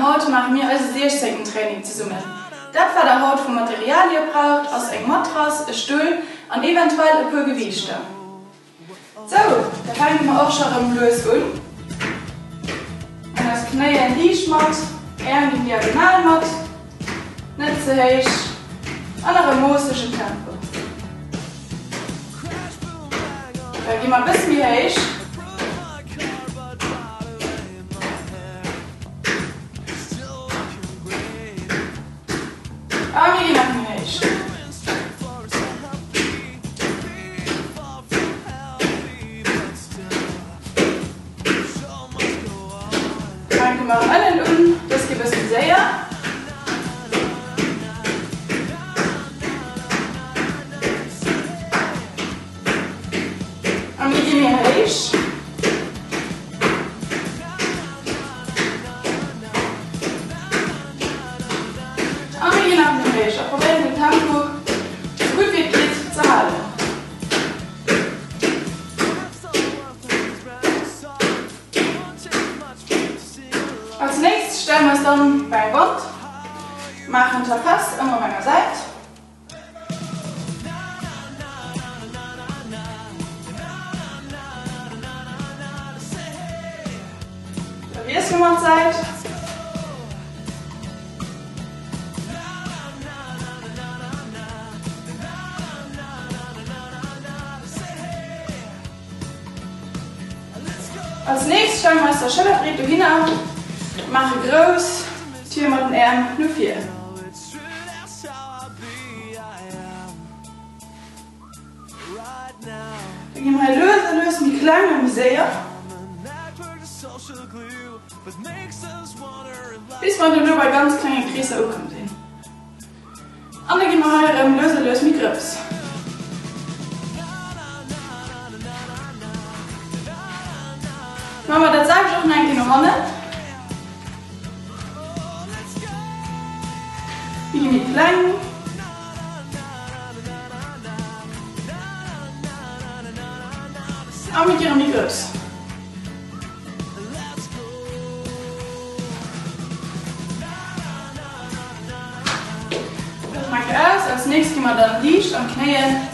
heute machen wir also 16. Training zusammen. Das war der Haut von Materialien braucht, aus einem Matras, ein Stuhl und eventuell ein paar Gewichte. So, da fangen wir auch schon am Los an. Und das Knie in die Schmatt, Arme in Diagonalmatt, nicht zu hoch, und ein mosischen Tempo. Da gehen wir ein bisschen mehr hoch. Und wir gehen nach dem hoch. Dann gehen wir am Ende unten, das geht ein bisschen sehr. Und wir gehen hier hoch. Und wir gehen nach dem hoch. Probieren den Tempo so gut wie es geht zu halten. Als nächstes stellen wir uns dann beim Wand, machen Tapas immer an meiner Seite. So wie es gemacht seid. Als nächstes stellen wir uns das Schulterbrett hin, mache groß, Tür mit den Armen, nur 4. Dann gehen wir lösen, wie klein und wie sehr. Bis wir dann nur bei ganz kleinen Krise ankommen sind. Und dann gehen wir lösen, wie groß. Mama, das sage ich auch noch noch nicht. Wie mit lang. Auch mit ihrem Mikros. Das mache ich aus. Als nächstes gehen wir dann Licht und Knien.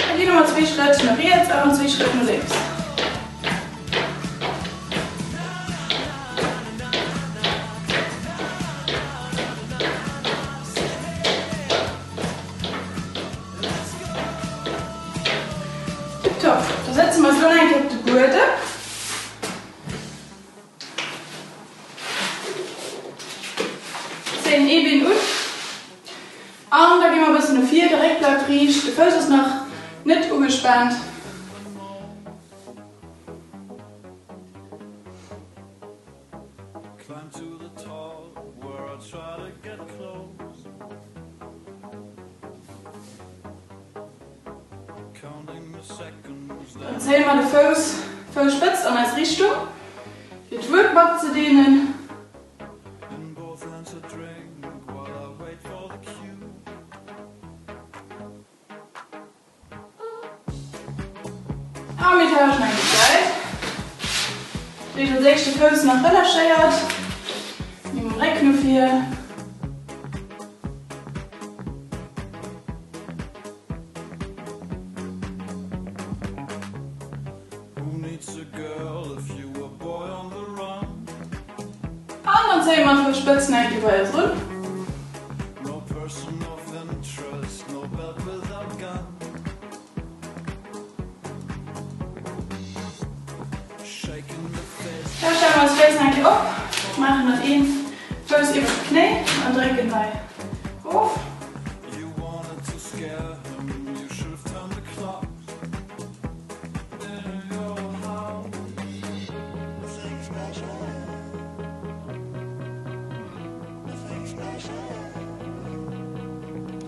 Dann gehen wir mal 2 Schritte nach rechts und 2 Schritte nach links. Top, da setzen wir so eine auf die Gurte. Zählen eben und. Und da gehen wir ein bisschen nach 4, direkt bleibt riecht. Der Fuß ist noch nicht umgespannt. Dann zählen wir den Fuß spitz und als Richtung. Jetzt Rückback zu dehnen. Und wir tauschen ein Zeit. Ich will 6 Fuß nach Rille schert. Nehmen wir Reckknopf hier. Und dann zählen wir für Spitzen überall drin. Da stellen wir das Face eigentlich auf, machen das eben Fuß über das Knie und drücken neu auf.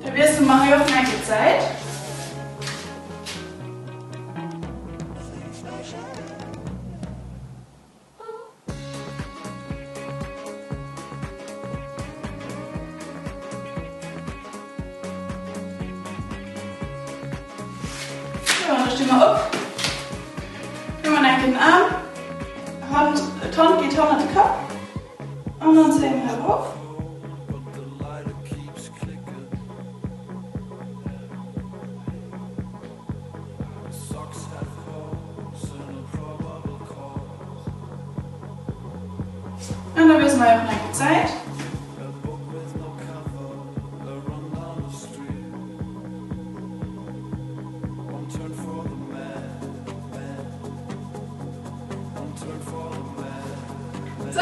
Da wirst du mal auf eine Zeit. So, und dann stehen wir auf. Nehmen wir den Arm, Hand geht unter den Kopf. Und dann ziehen wir hoch. Und dann wissen wir auch eine Zeit. So,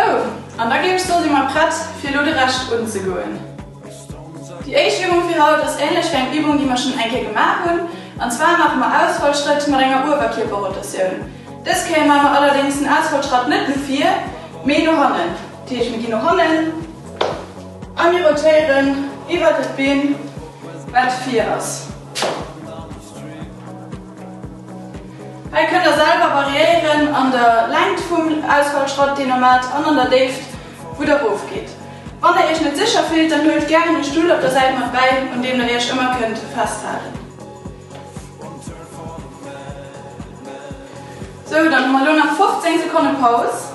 und da gibst du sie mal Pratt für Leute rasch umzugehen. Die erste Übung für heute ist ähnlich wie eine Übung, die wir schon einmal gemacht haben. Und zwar machen wir Ausfallschritte mit einer Oberkörperrotation. Das können wir allerdings einen Ausfallschritt nicht nur vier, mehr noch handeln. Die ich mit ihnen handeln, an mir rotieren, über das Bein, was vier ist. Wir können selber variieren an der Länge vom Ausfallschritt, den ihr macht, und an der Deft, wo der Ruf geht. Wenn ihr euch nicht sicher fühlt, dann holt gerne einen Stuhl auf der Seite mit bei, und den ihr euch immer könnt festhalten. So, dann machen wir noch 15 Sekunden Pause.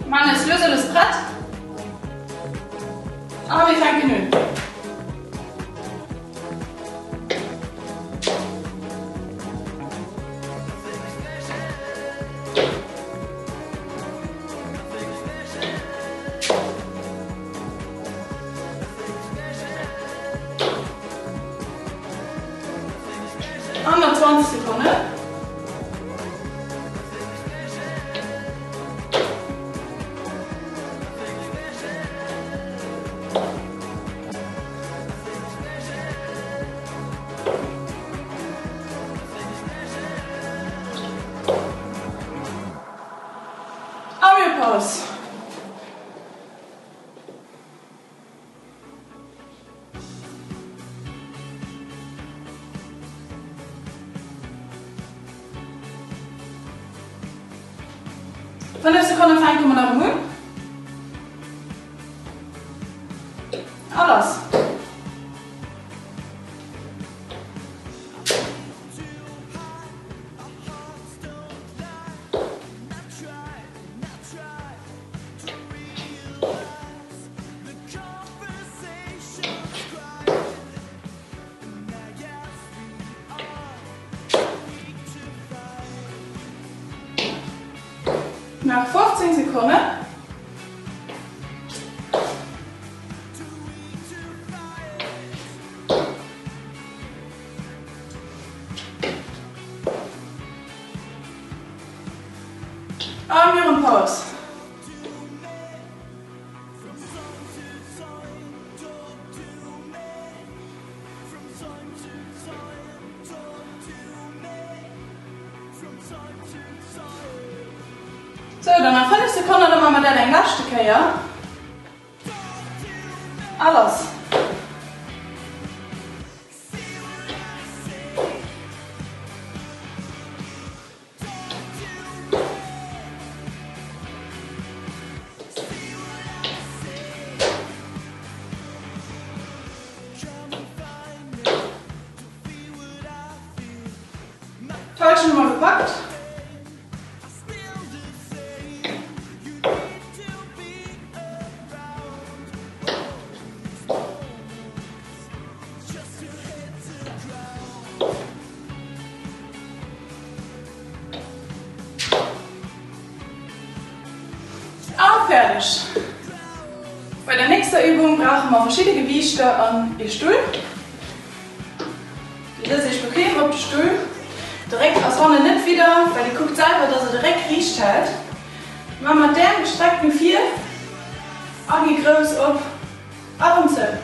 Man ist löse das Brett. Aber wir fangen genug. Noch 20 Sekunden. Pause. Von der Sekunde fangen wir nach dem Mund. Alles. Nach 15 Sekunden und wir Pause. So, dann nach 5 Sekunden machen wir dann ein Gaststück, ja? Alles. Täuschen mal gepackt. Fertig. Bei der nächsten Übung brauchen wir verschiedene Gewichte an den Stuhl. Die setze ich bequem auf den Stuhl. Direkt aus vorne nicht wieder, weil die guckt selber, dass er direkt riecht hält. Machen wir den gestreckten Vier. Augen groß auf Arm zu.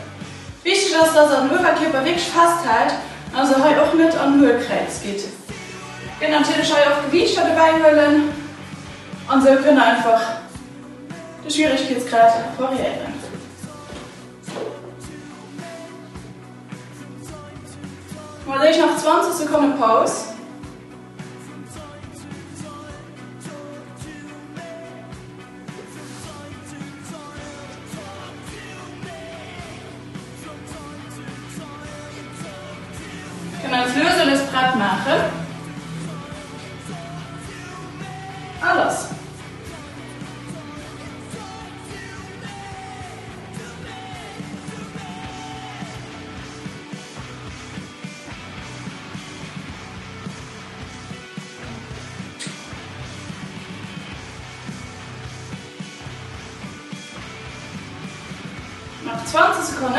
Wichtig ist, dass er den Oberkörper wirklich festhält, also halt auch nicht an den Hohlkreuz geht. Wir können natürlich auch Gewichte dabei holen und so können wir einfach den Schwierigkeitsgrad variieren. Mache ich noch 20 Sekunden Pause. machen. Alles. Noch 20 Sekunden.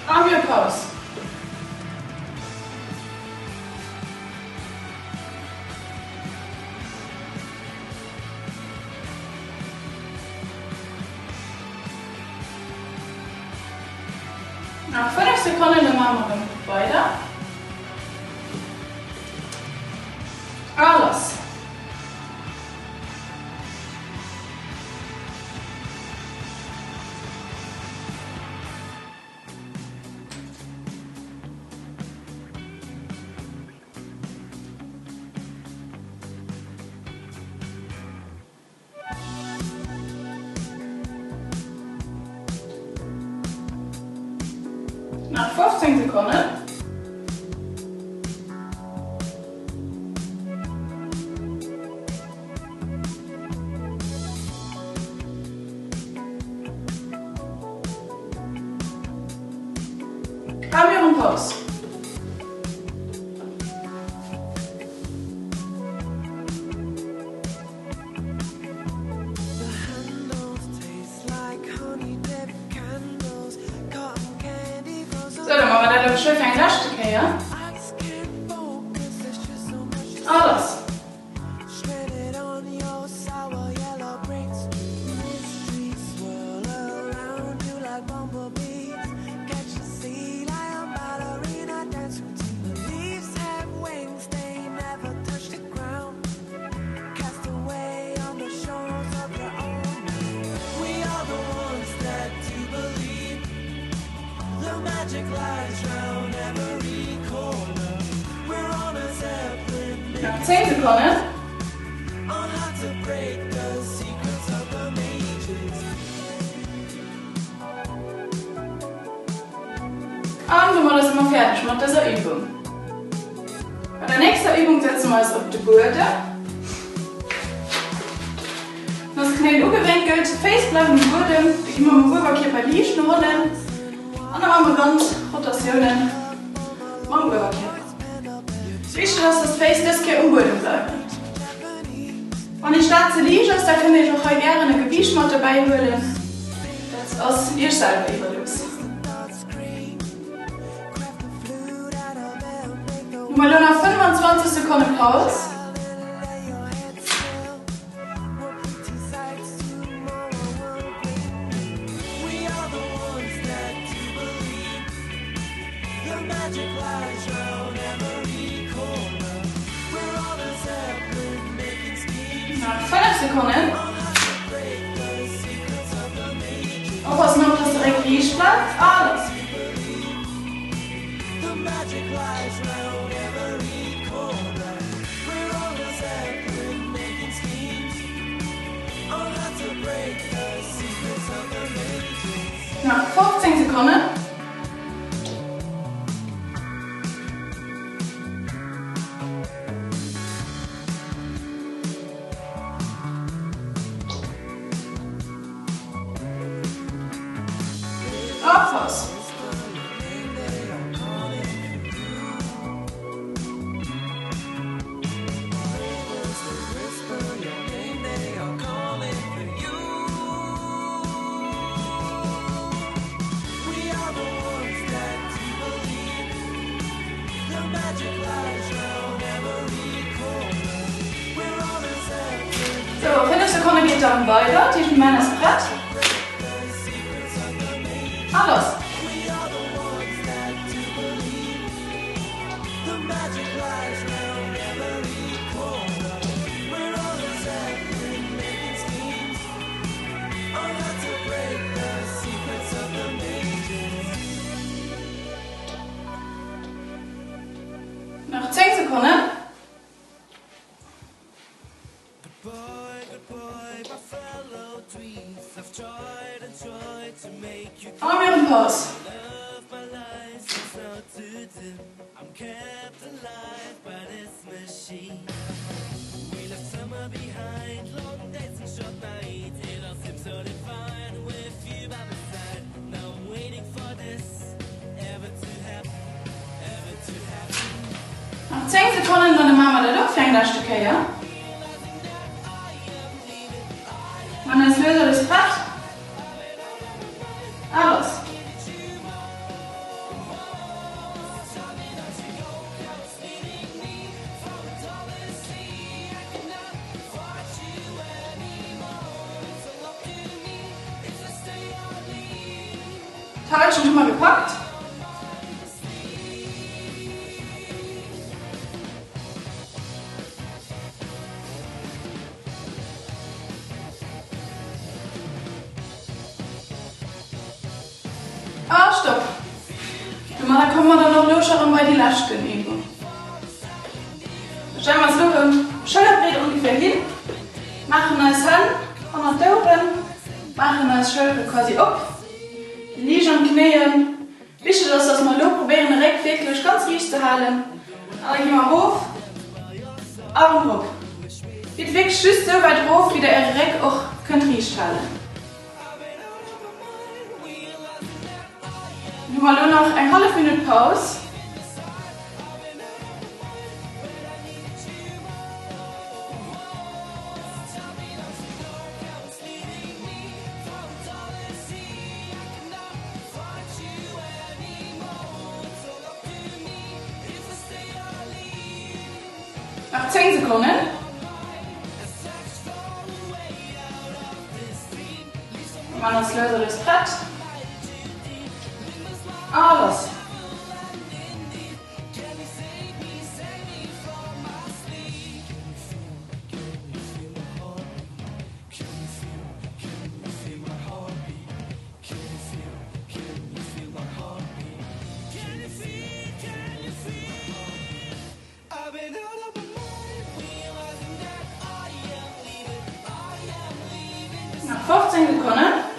Und wir Pause. Nach 5 Sekunden dann machen wir weiter. Alles. Nach 15 Sekunden. Haben wir einen Pause. So, dann machen wir das schön für ein Glasstück, ja? Alles. Nach 10 Sekunden. Und wir machen das immer fertig mit dieser Übung. Bei der nächsten Übung setzen wir uns auf die Gurte. Das Knie angewinkelt, Face bleiben im Boden, ich mache den Oberkörper liegen nach unten. Und dann machen wir ganz Rotationen mit dem Oberkörper. Es ist wichtig, dass das Face das am Boden bleibt. Wenn ich statt zu liegen ist, dann könnt ihr auch gerne eine Gewichtmatte dabei holen. Das ist ihr selber überlöst. Mal noch 25 Sekunden Pause. Nach 5 Sekunden. Aufpassen, ob das direkt liegen bleibt. Alles. Nach 15 Sekunden. Aufpassen. So, 5 Sekunden geht dann weiter. Die Männer ist Brett. Alles. Aber wir haben Pause. Nach 10 Sekunden dann machen wir das fängt das Stück her. Und das löse das Brett. Alles. Teil schon mal gepackt. Ah, stopp. Da kommen wir dann noch los bei die Lasken eben. Stellen wir es so im Schulterbrett ungefähr hin. Machen das Hand von der oben. Machen das Schulter quasi ab. Liegen und knien. Wichtig ist, dass wir probieren, direkt wirklich ganz ruhig zu halten. Dann gehen wir hoch. Arm hoch. Geht wirklich schüss so weit hoch, wie der direkt auch könnt ruhig halten. Nur noch eine halbe Minute Pause. Nach 10 Sekunden. Wir machen das Löser durchs Brett. Alles. Nach 15 Sekunden.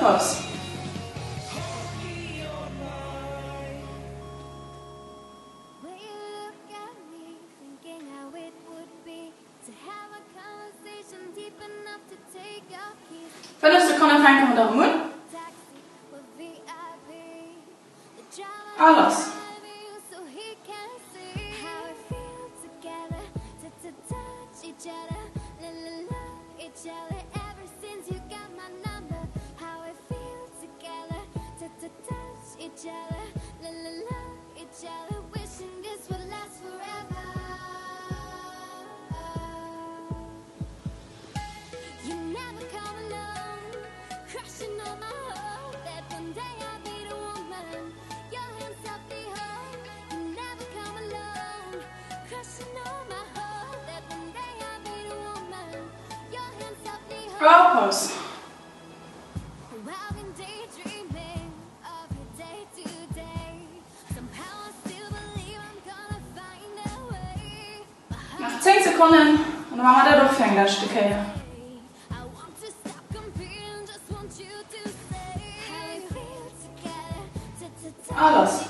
Pause. Fünf Sekunden fangen wir darum an. Alles. Pause. Nach 10 Sekunden und dann machen wir da doch für ein Glas Stück her. Alles.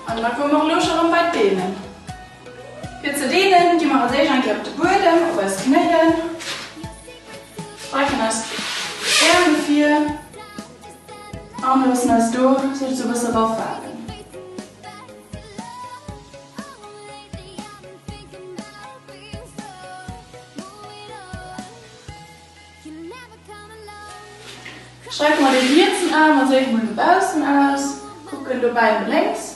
Und dann kommen wir auch los schon bei denen. Für zu denen, die machen sehr gerne auf den Boden, über das Knien. Strecken das Ärmel 4. Und was als du sollst du besser rauffahren. Schreib mal den letzten Arm und sag mal den außen aus. Gucken du beide längs.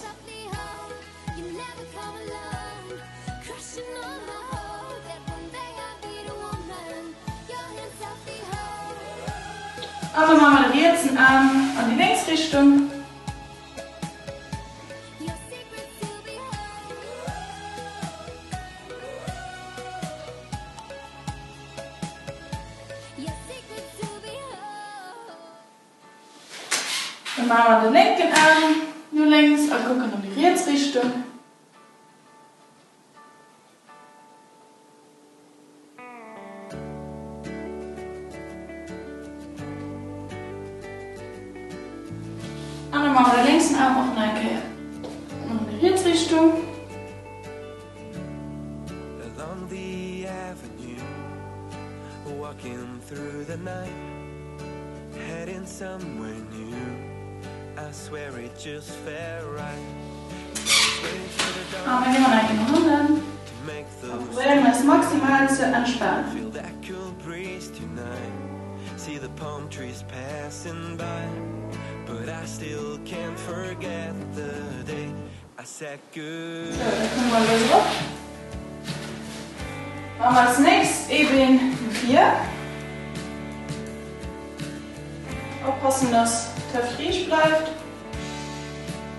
Und dann machen wir den letzten Arm an die Längsrichtung. Dann machen wir den linken Arm nur längs und gucken in die Rechtsrichtung. Und dann machen wir den längsten Arm auch noch einkehren. In die Rechtsrichtung. Along the avenue, walking through the night, heading somewhere new. I swear it just felt right. Und dann gehen wir nach hinten. Und probieren das maximal zu entspannen. Feel that cool breeze tonight. See the palm trees passing by, but I still can't forget the day I said good. So, dann kommen wir los hoch. Machen wir als nächstes eben 4. Aufpassen, dass der frisch bleibt.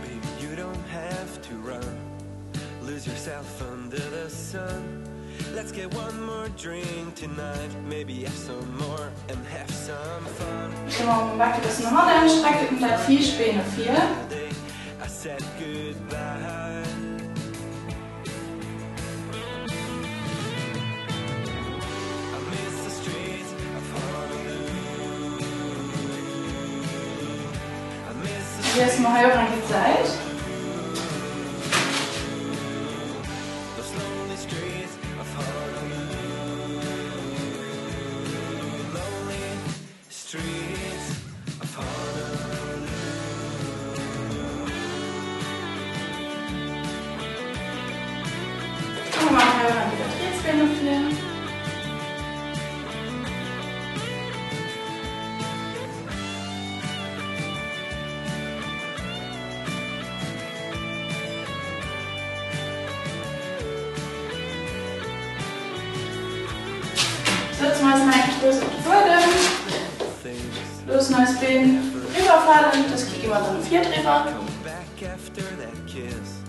Baby, you don't have to run. Lose yourself under the sun. Let's get one more drink tonight. Maybe have some more and have some fun. Ich mache mal ein bisschen nach vorne, strecke und dann 4 Späne 4. I said goodbye. I miss the streets of Honolulu. I miss the Hier ist mal hören die Zeit. those lonely streets of Honolulu. Lonely streets of Honolulu. Und mal hören die Tretspänne 4. Jetzt mal eigentlich los auf die Vorder. Things Los neues Bein rüberfallen. Das kriege ich immer dann 4 drüber. come back after that kiss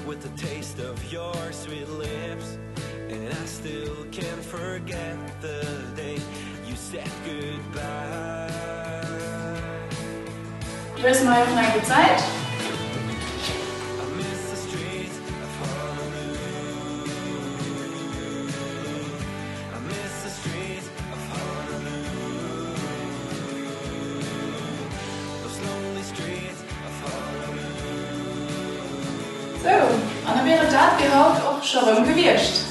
with the taste of your sweet lips, and I still can't forget the day you said goodbye. Wir wissen mal auf eine Zeit. I miss the streets of Honolulu. I miss the streets of Honolulu. Those lonely streets of Honolulu. So, und dann wäre das Gehalt auch schon rumgewischt.